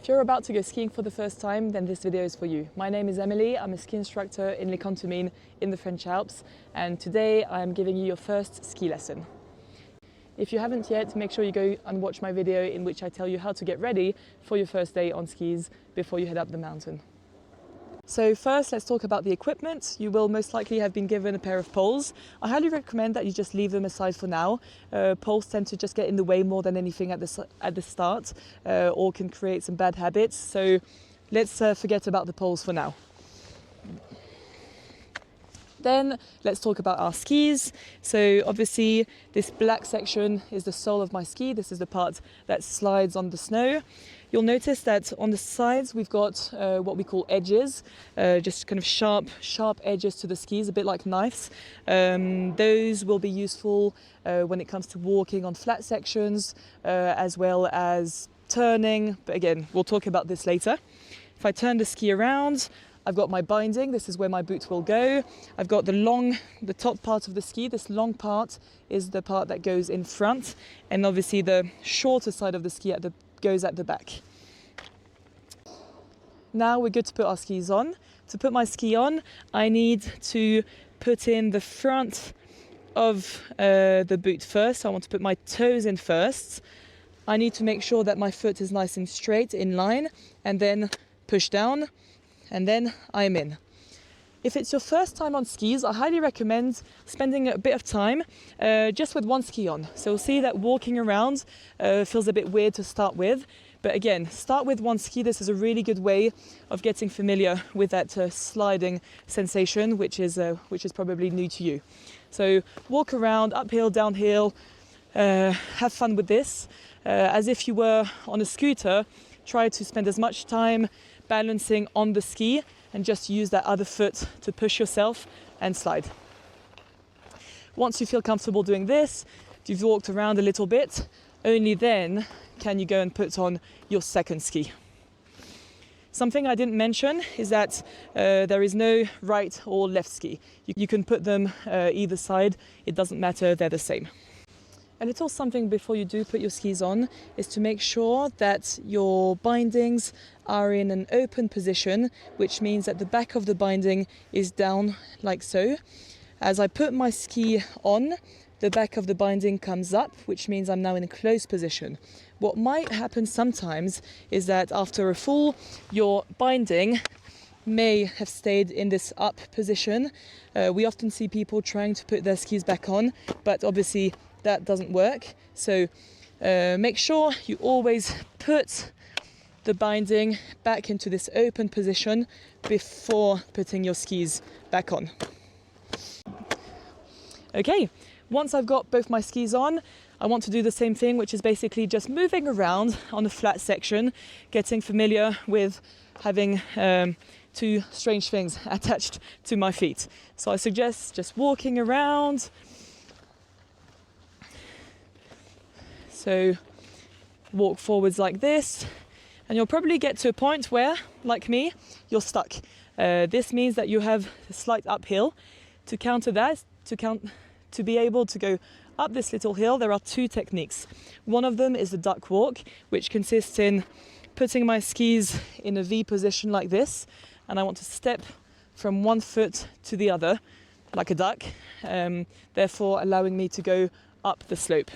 you're about to go skiing for the first time, then this video is for you. My name is Emily, I'm a ski instructor in Les Contamines in the French Alps, and today I'm giving you your first ski lesson. If you haven't yet, make sure you go and watch my video in which I tell you how to get ready for your first day on skis before you head up the mountain. So first, let's talk about the equipment. You will most likely have been given a pair of poles. I highly recommend that you just leave them aside for now. Poles tend to just get in the way more than anything at the start, or can create some bad habits. So let's forget about the poles for now. Then let's talk about our skis. So obviously this black section is the sole of my ski. This is the part that slides on the snow. You'll notice that on the sides we've got what we call edges, just kind of sharp edges to the skis, a bit like knives. Those will be useful when it comes to walking on flat sections, as well as turning. But again, we'll talk about this later. If I turn the ski around, I've got my binding, this is where my boot will go. I've got the top part of the ski. This long part is the part that goes in front, and obviously the shorter side of the ski goes at the back. Now we're good to put our skis on. To put my ski on, I need to put in the front of the boot first. I want to put my toes in first. I need to make sure that my foot is nice and straight in line, and then push down, and then I'm in. If it's your first time on skis, I highly recommend spending a bit of time just with one ski on. So you'll see that walking around feels a bit weird to start with. But again, start with one ski. This is a really good way of getting familiar with that sliding sensation, which is probably new to you. So walk around, uphill, downhill, have fun with this. As if you were on a scooter, try to spend as much time balancing on the ski and just use that other foot to push yourself and slide. Once you feel comfortable doing this, if you've walked around a little bit, only then can you go and put on your second ski. Something I didn't mention is that there is no right or left ski. You can put them either side, it doesn't matter, they're the same. A little something before you do put your skis on is to make sure that your bindings are in an open position, which means that the back of the binding is down like so. As I put my ski on, the back of the binding comes up, which means I'm now in a closed position. What might happen sometimes is that after a fall, your binding may have stayed in this up position. We often see people trying to put their skis back on, but obviously that doesn't work. So make sure you always put the binding back into this open position before putting your skis back on. Okay, once I've got both my skis on, I want to do the same thing, which is basically just moving around on the flat section, getting familiar with having two strange things attached to my feet. So I suggest just walking around. So walk forwards like this, and you'll probably get to a point where, like me, you're stuck. This means that you have a slight uphill. To counter that, to be able to go up this little hill, there are two techniques. One of them is the duck walk, which consists in putting my skis in a V position like this, and I want to step from one foot to the other, like a duck, therefore allowing me to go up the slope.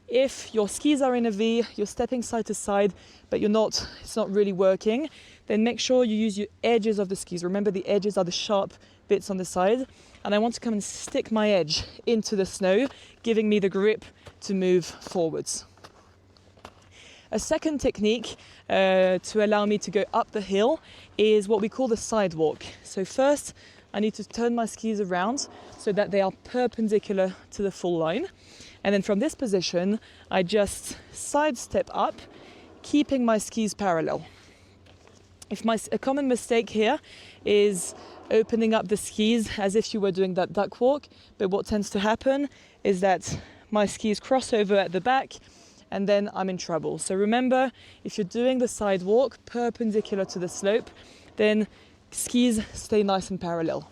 If your skis are in a V, you're stepping side to side, but it's not really working, then make sure you use your edges of the skis. Remember, the edges are the sharp bits on the side, and I want to come and stick my edge into the snow, giving me the grip to move forwards. A second technique to allow me to go up the hill is what we call the sidewalk. So first, I need to turn my skis around so that they are perpendicular to the full line. And then from this position, I just sidestep up, keeping my skis parallel. A common mistake here is opening up the skis as if you were doing that duck walk, but what tends to happen is that my skis cross over at the back, and then I'm in trouble. So remember, if you're doing the sidewalk perpendicular to the slope, then skis stay nice and parallel.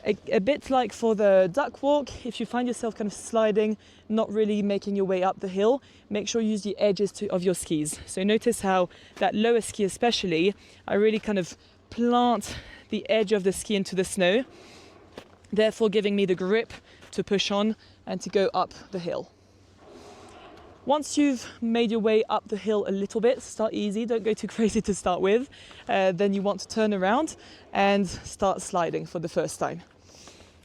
A bit like for the duck walk, if you find yourself kind of sliding, not really making your way up the hill, make sure you use the edges of your skis. So notice how that lower ski especially, I really kind of plant the edge of the ski into the snow, therefore giving me the grip to push on and to go up the hill. Once you've made your way up the hill a little bit, start easy, don't go too crazy to start with, then you want to turn around and start sliding for the first time.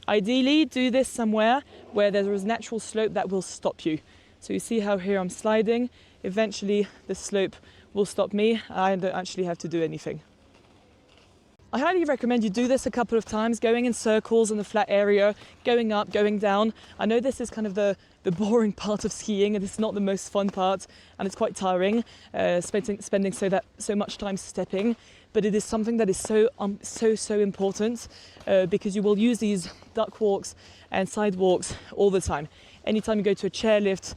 Ideally, do this somewhere where there is natural slope that will stop you. So you see how here I'm sliding, eventually the slope will stop me, I don't actually have to do anything. I highly recommend you do this a couple of times, going in circles in the flat area, going up, going down. I know this is kind of the boring part of skiing, and it's not the most fun part, and it's quite tiring, spending so much time stepping. But it is something that is so important because you will use these duck walks and side walks all the time. Anytime you go to a chairlift,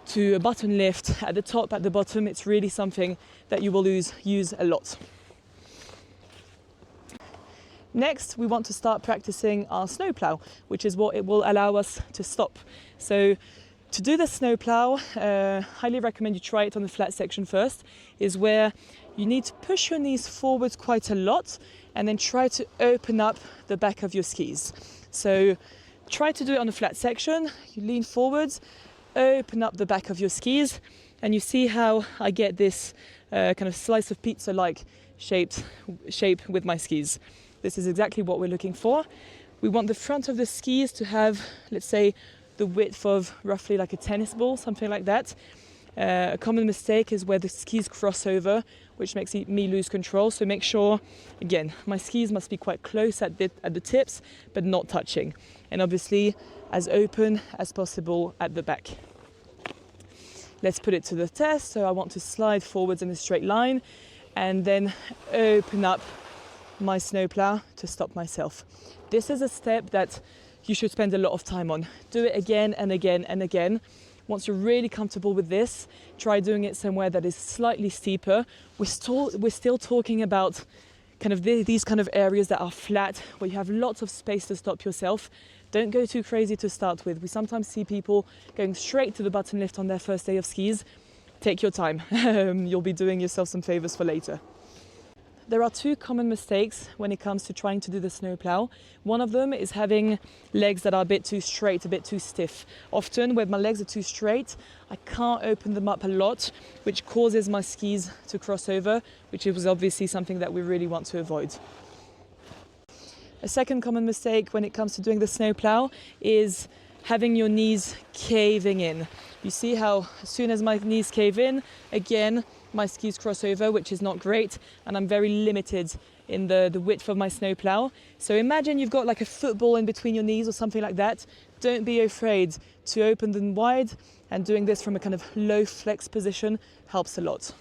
to a button lift, at the top, at the bottom, it's really something that you will use a lot. Next, we want to start practicing our snow plow, which is what it will allow us to stop. So to do the snow plow, highly recommend you try it on the flat section first, is where you need to push your knees forward quite a lot and then try to open up the back of your skis. So try to do it on the flat section, you lean forwards, open up the back of your skis, and you see how I get this kind of slice of pizza-like shape with my skis. This is exactly what we're looking for. We want the front of the skis to have, let's say, the width of roughly like a tennis ball, something like that. A common mistake is where the skis cross over, which makes me lose control. So make sure, again, my skis must be quite close at the tips, but not touching. And obviously, as open as possible at the back. Let's put it to the test. So I want to slide forwards in a straight line and then open up my snow plow to stop myself. This is a step that you should spend a lot of time on. Do it again and again and again. Once you're really comfortable with this, try doing it somewhere that is slightly steeper. We're still talking about kind of these kind of areas that are flat, where you have lots of space to stop yourself. Don't go too crazy to start with. We sometimes see people going straight to the button lift on their first day of skis. Take your time. You'll be doing yourself some favors for later. There are two common mistakes when it comes to trying to do the snow plow. One of them is having legs that are a bit too straight, a bit too stiff. Often when my legs are too straight, I can't open them up a lot, which causes my skis to cross over, which is obviously something that we really want to avoid. A second common mistake when it comes to doing the snow plow is having your knees caving in. You see how as soon as my knees cave in, again, my skis cross over, which is not great, and I'm very limited in the width of my snow plow. So imagine you've got like a football in between your knees or something like that. Don't be afraid to open them wide, and doing this from a kind of low flex position helps a lot.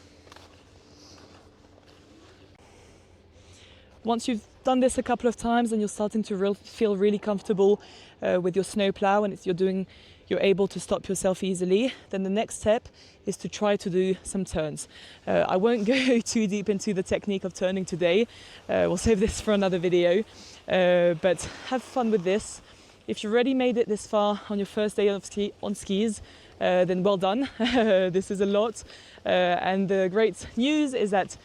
Once you've done this a couple of times and you're starting to feel really comfortable with your snow plow, and you're able to stop yourself easily, then the next step is to try to do some turns. I won't go too deep into the technique of turning today. We'll save this for another video, but have fun with this. If you already made it this far on your first day on skis, then well done. This is a lot, and the great news is that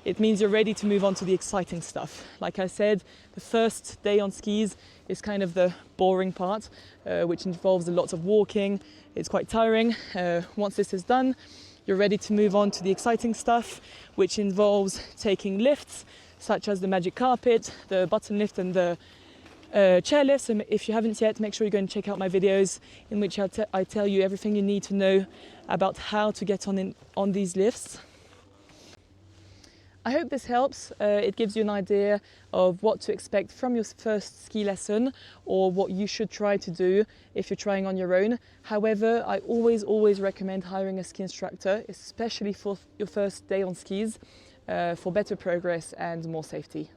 it means you're ready to move on to the exciting stuff. Like I said, the first day on skis is kind of the boring part, which involves a lot of walking. It's quite tiring. Once this is done, you're ready to move on to the exciting stuff, which involves taking lifts, such as the magic carpet, the button lift and the chair lift. So if you haven't yet, make sure you go and check out my videos in which I tell you everything you need to know about how to get on these lifts. I hope this helps. It gives you an idea of what to expect from your first ski lesson, or what you should try to do if you're trying on your own. However, I always recommend hiring a ski instructor, especially for your first day on skis, for better progress and more safety.